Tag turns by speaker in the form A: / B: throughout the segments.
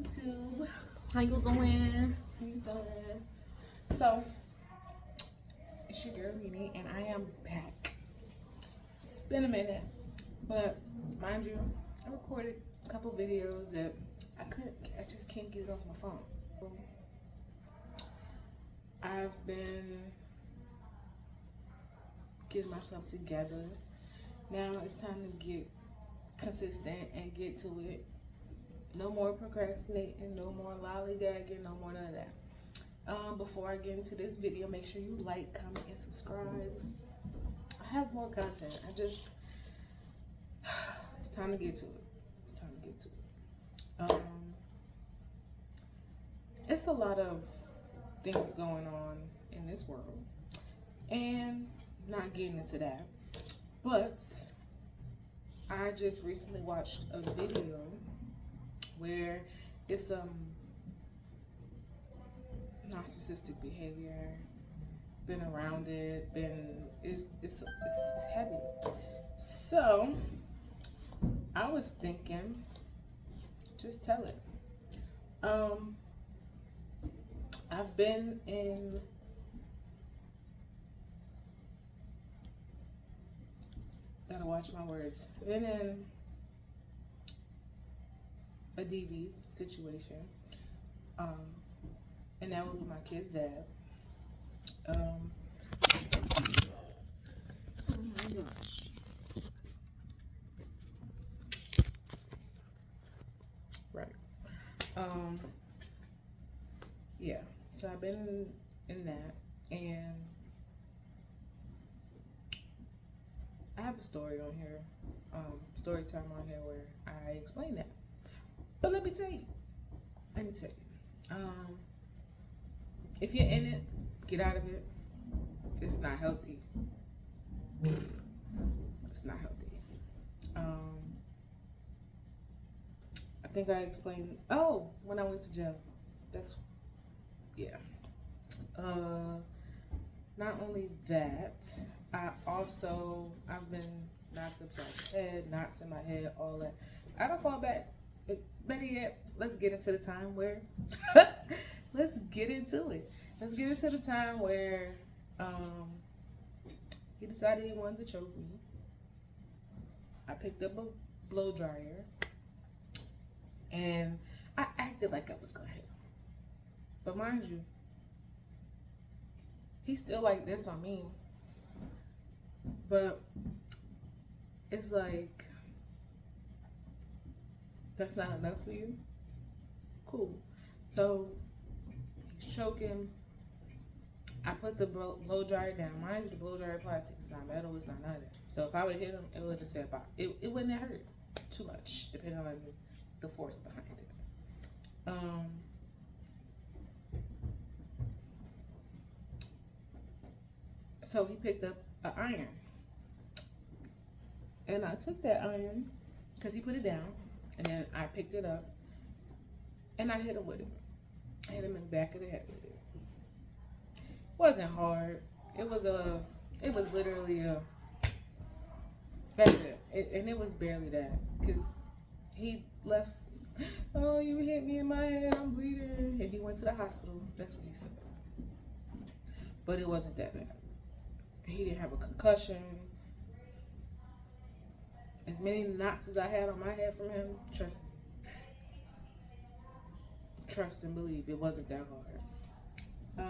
A: YouTube? How you doing? How you doing? So, it's your girl Nene, and I am back. It's been a minute, but mind you, I recorded a couple videos that I just can't get it off my phone. I've been getting myself together. Now it's time to get consistent and get to it. No more procrastinating, no more lollygagging, no more none of that. Before I get into this video, make sure you like, comment, and subscribe. I have more content. It's time to get to it. It's time to get to it. It's a lot of things going on in this world, and not getting into that, but I just recently watched a video where it's narcissistic behavior, been around it, it's heavy. So I was thinking, just tell it. I've been in gotta watch my words. Been in a DV situation, and that was with my kid's dad. Oh my gosh. Right. Yeah. So I've been in that, and I have a story on here, story time on here where I explain that. But let me tell you. If you're in it, get out of it. It's not healthy. It's not healthy. I think I explained. Oh, when I went to jail. Yeah. Not only that, I've been knocked upside the head, knots in my head, all that. I don't fall back. Better yet, let's get into the time where let's get into it. Let's get into the time where he decided he wanted to choke me. I picked up a blow dryer and I acted like I was gonna hit him. But mind you, he's still like this on me. But it's like, that's not enough for you? Cool. So he's choking. I put the blow dryer down. Mind you, the blow dryer plastic. It's not metal. It's not none of that. So if I would have hit him, it would have said pop. It wouldn't have hurt too much, depending on the force behind it. So he picked up an iron, and I took that iron because he put it down, and then I picked it up and I hit him with it. I hit him in the back of the head with it. Wasn't hard. It was literally that's it. And it was barely that, because he left. Oh, you hit me in my head. I'm bleeding. And he went to the hospital. That's what he said. But it wasn't that bad. He didn't have a concussion. As many knots as I had on my head from him, trust and believe, it wasn't that hard.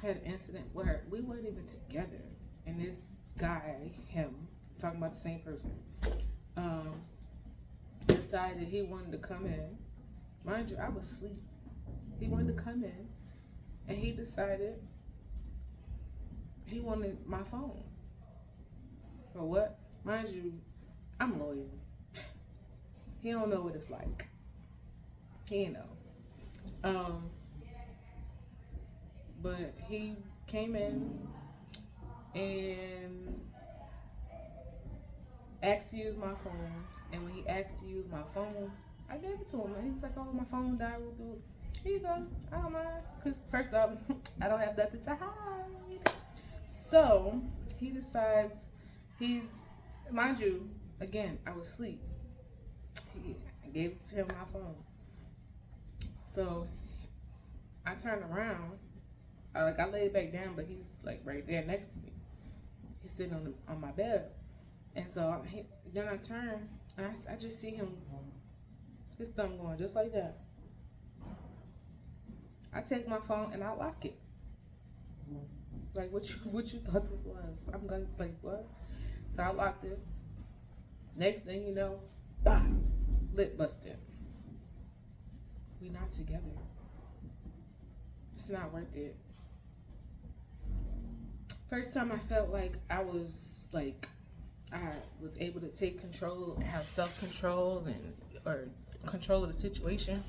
A: Had an incident where we weren't even together, and this guy, talking about the same person, decided he wanted to come in. Mind you, I was asleep. He wanted to come in, and he decided he wanted my phone. For what? Mind you, I'm loyal. He don't know what it's like. He ain't know. But he came in and asked to use my phone. And when he asked to use my phone, I gave it to him. And he was like, oh, my phone died. Here you go. I don't mind. Because first off, I don't have nothing to hide. So he decides mind you, again, I was asleep. He gave him my phone. So I turned around, I laid back down, but he's like right there next to me. He's sitting on my bed, and so then I turn and I just see him, his thumb going just like that. I take my phone and I lock it. Like what you thought this was? I'm gonna like what? So I locked it. Next thing you know, bah, lip busted. We not together. It's not worth it. First time I felt like I was able to take control, have self-control, or control of the situation.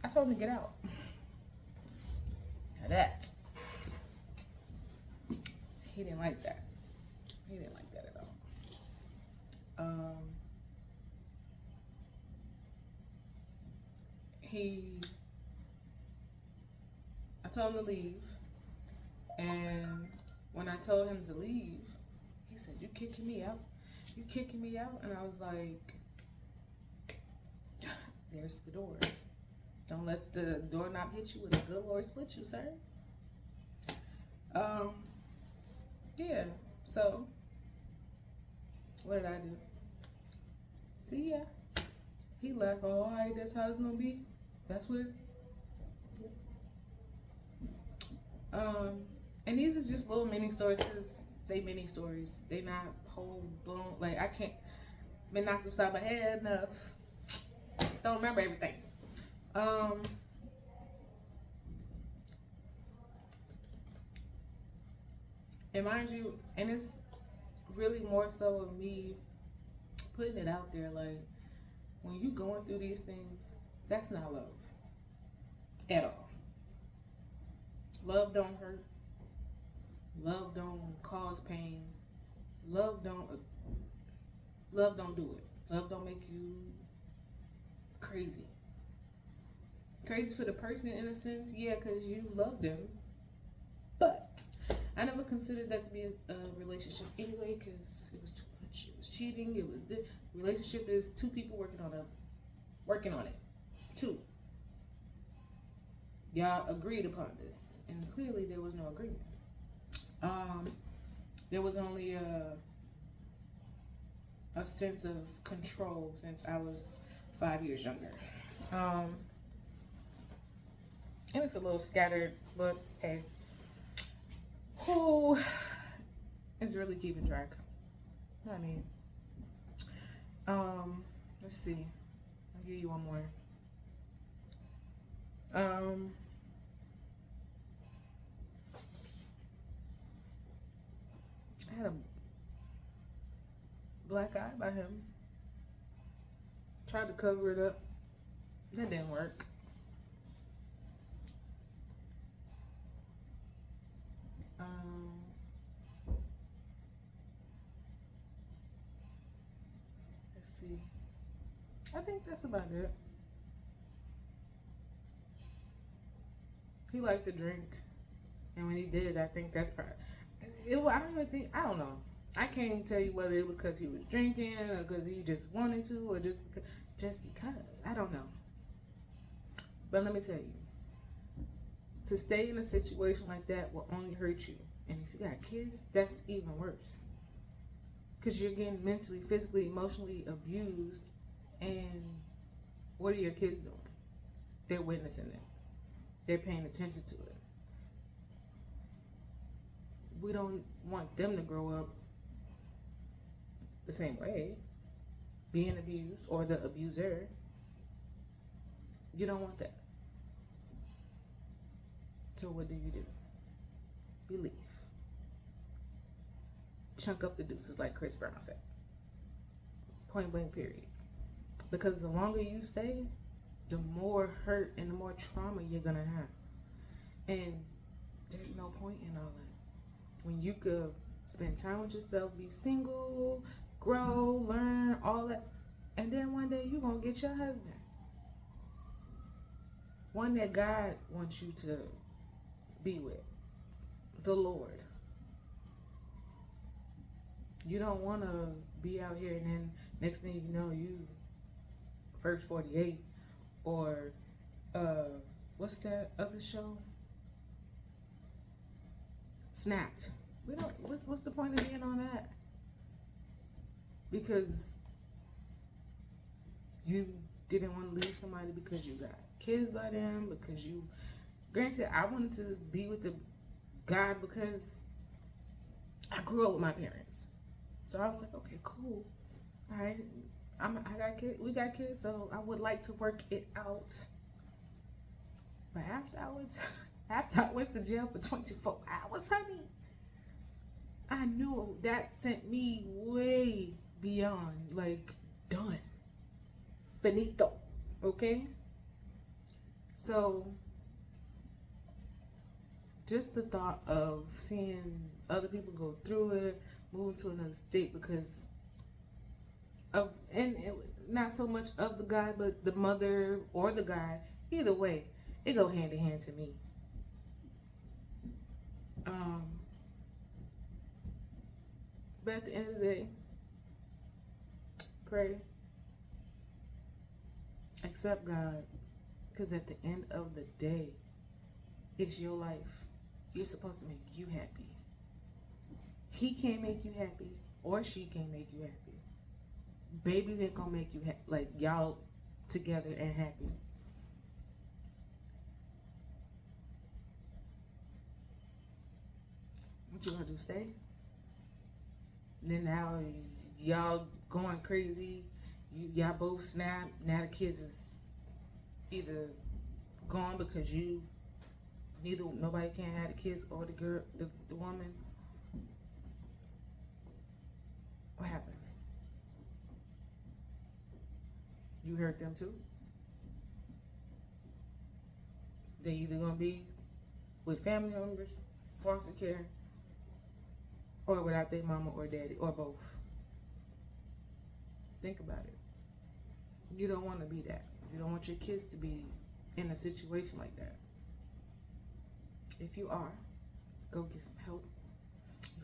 A: I told him to get out. Now that he didn't like that. He didn't like that at all. I told him to leave, and when I told him to leave, he said, "You kicking me out? You kicking me out?" And I was like, "There's the door. Don't let the doorknob hit you with a good Lord split you, sir." Yeah. So what did I do? See ya. He left. Oh, all right, that's how it's gonna be. That's what. And these are just little mini stories, because they mini stories. They not whole blown. Like I can't been knocked upside my head enough. Don't remember everything. And mind you, and it's really more so of me putting it out there. Like when you going through these things, that's not love at all. Love don't hurt. Love don't cause pain. Love don't do it. Love don't make you crazy. Crazy for the person in a sense, yeah, because you love them. But I never considered that to be a relationship anyway, because it was too much. It was cheating. It was the relationship is two people working on it. Two. Y'all agreed upon this, and clearly there was no agreement. There was only a sense of control since I was 5 years younger. And it's a little scattered, but hey, who is really keeping track? I mean, let's see. I'll give you one more. I had a black eye by him. Tried to cover it up. That didn't work. Let's see. I think that's about it. He liked to drink, and when he did, I think that's probably. I don't even think. I don't know. I can't even tell you whether it was because he was drinking or because he just wanted to, or just because. I don't know. But let me tell you, to stay in a situation like that will only hurt you. And if you got kids, that's even worse. Because you're getting mentally, physically, emotionally abused. And what are your kids doing? They're witnessing it. They're paying attention to it. We don't want them to grow up the same way, being abused or the abuser. You don't want that. So what do? You leave. Chunk up the deuces, like Chris Brown said. Point blank, period. Because the longer you stay, the more hurt and the more trauma you're gonna have. And there's no point in all that. When you could spend time with yourself, be single, grow, learn, all that, and then one day you're gonna get your husband. One that God wants you to be with. The Lord. You don't want to be out here and then next thing you know, you First 48, or what's that other show? Snapped. We don't. What's the point of being on that? Because you didn't want to leave somebody because you got kids by them, because you. Granted, I wanted to be with the guy because I grew up with my parents, so I was like, okay, cool. All right, I got kids. We got kids, so I would like to work it out. But after I went to jail for 24 hours, honey, I knew that sent me way beyond, like, done. Finito. Okay? So, just the thought of seeing other people go through it, moving to another state because of, and it, not so much of the guy, but the mother or the guy, either way, it go hand in hand to me. But at the end of the day, pray, accept God, because at the end of the day, it's your life. You're supposed to make you happy. He can't make you happy, or she can't make you happy. Babies ain't gonna make you like y'all together and happy. What you gonna do? Stay? Then now y'all going crazy. Y'all both snap. Now the kids is either gone because nobody can have the kids or the girl, the woman. What happens? You hurt them too. They either gonna be with family members, foster care, or without their mama or daddy, or both. Think about it. You don't want to be that. You don't want your kids to be in a situation like that. If you are, go get some help.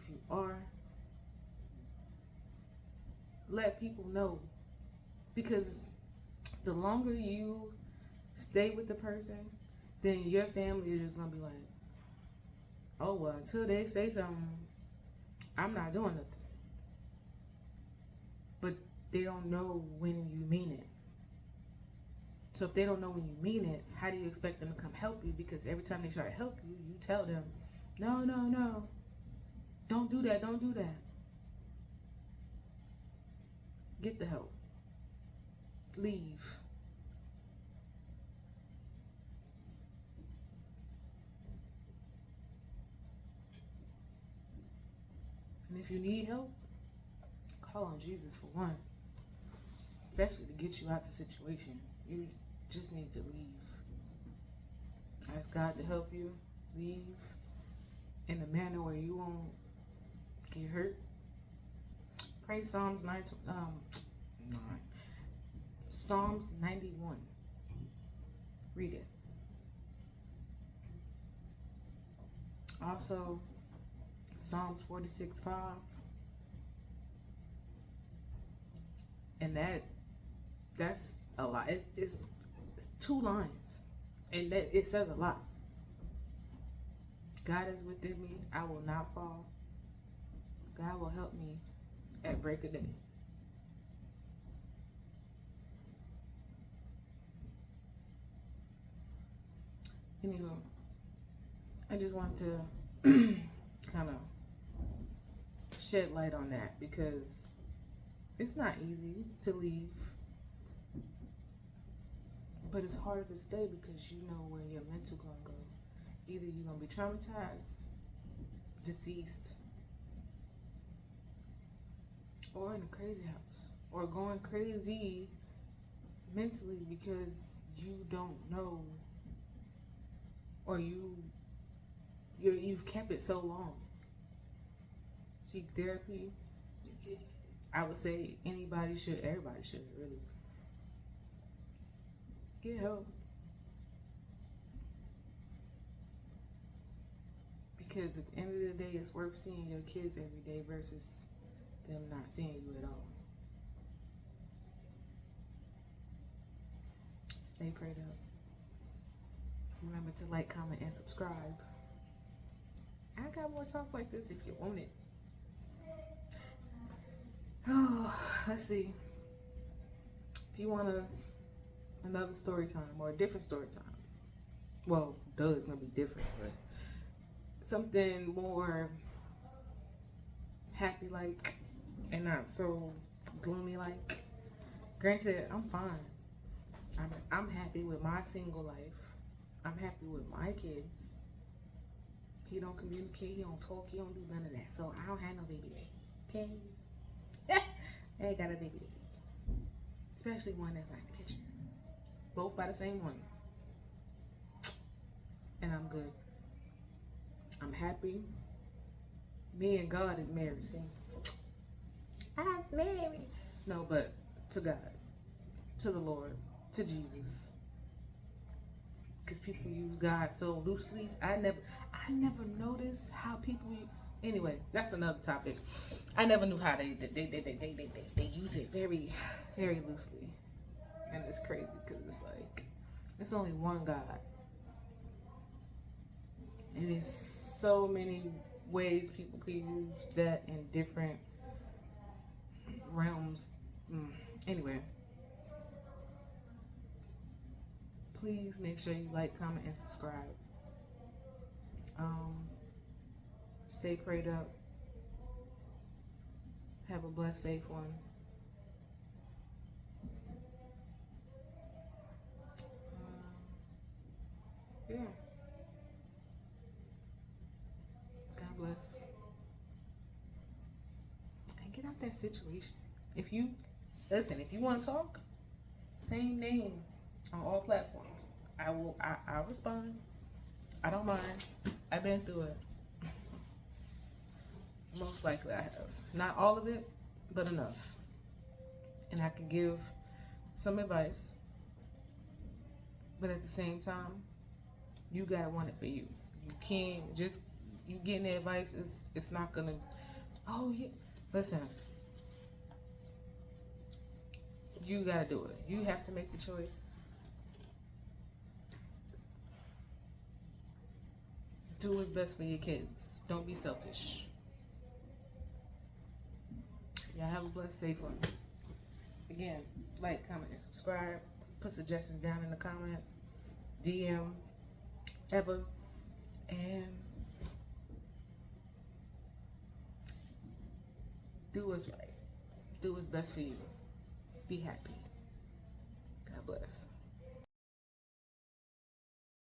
A: If you are, let people know. Because the longer you stay with the person, then your family is just going to be like, oh, well, until they say something, I'm not doing nothing. But they don't know when you mean it. So if they don't know when you mean it, how do you expect them to come help you? Because every time they try to help you, you tell them, no, don't do that, don't do that. Get the help. Leave. And if you need help, call on Jesus for one. Especially to get you out the situation. You just need to leave. Ask God to help you. Leave in a manner where you won't get hurt. Pray Psalms 91. Read it. Also, Psalms 46:5. And that's a lot. It's 2 lines. And that it says a lot. God is within me. I will not fall. God will help me at break of day. Anywho, I just wanted to kind of shed light on that because it's not easy to leave, but it's harder to stay because you know where your mental gonna go. Either you're gonna be traumatized, deceased, or in a crazy house, or going crazy mentally because you don't know, or you've kept it so long. Seek therapy. I would say everybody should really get help. Because at the end of the day, it's worth seeing your kids every day versus them not seeing you at all. Stay prayed up. Remember to like, comment, and subscribe. I got more talks like this if you want it. Oh, let's see. If you want another story time or a different story time, well, it's gonna be different, but something more happy like and not so gloomy like. Granted, I'm fine. I'm happy with my single life. I'm happy with my kids. He don't communicate, he don't talk, he don't do none of that. So I don't have no baby daddy. Okay? I ain't got a baby daddy. Especially one that's not in the picture. Both by the same one. And I'm good. I'm happy. Me and God is married, see? I'm married. No, but to God. To the Lord. To Jesus. Because people use God so loosely. I never noticed how people. Anyway, that's another topic. I never knew how they use it very, very loosely, and it's crazy because it's like it's only one God, and there's so many ways people could use that in different realms. Anyway. Please make sure you like, comment, and subscribe. Stay prayed up. Have a blessed, safe one. Yeah. God bless. And get out that situation. If you want to talk, same name on all platforms. I'll respond. I don't mind. I've been through it. Most likely I have. Not all of it, but enough. And I can give some advice. But at the same time, you gotta want it for you. You can't just you getting the advice it's not gonna listen. You gotta do it. You have to make the choice. Do what's best for your kids. Don't be selfish. Y'all have a blessed, safe one. Again, like, comment, and subscribe. Put suggestions down in the comments. DM, ever. And do what's right. Do what's best for you. Be happy. God bless.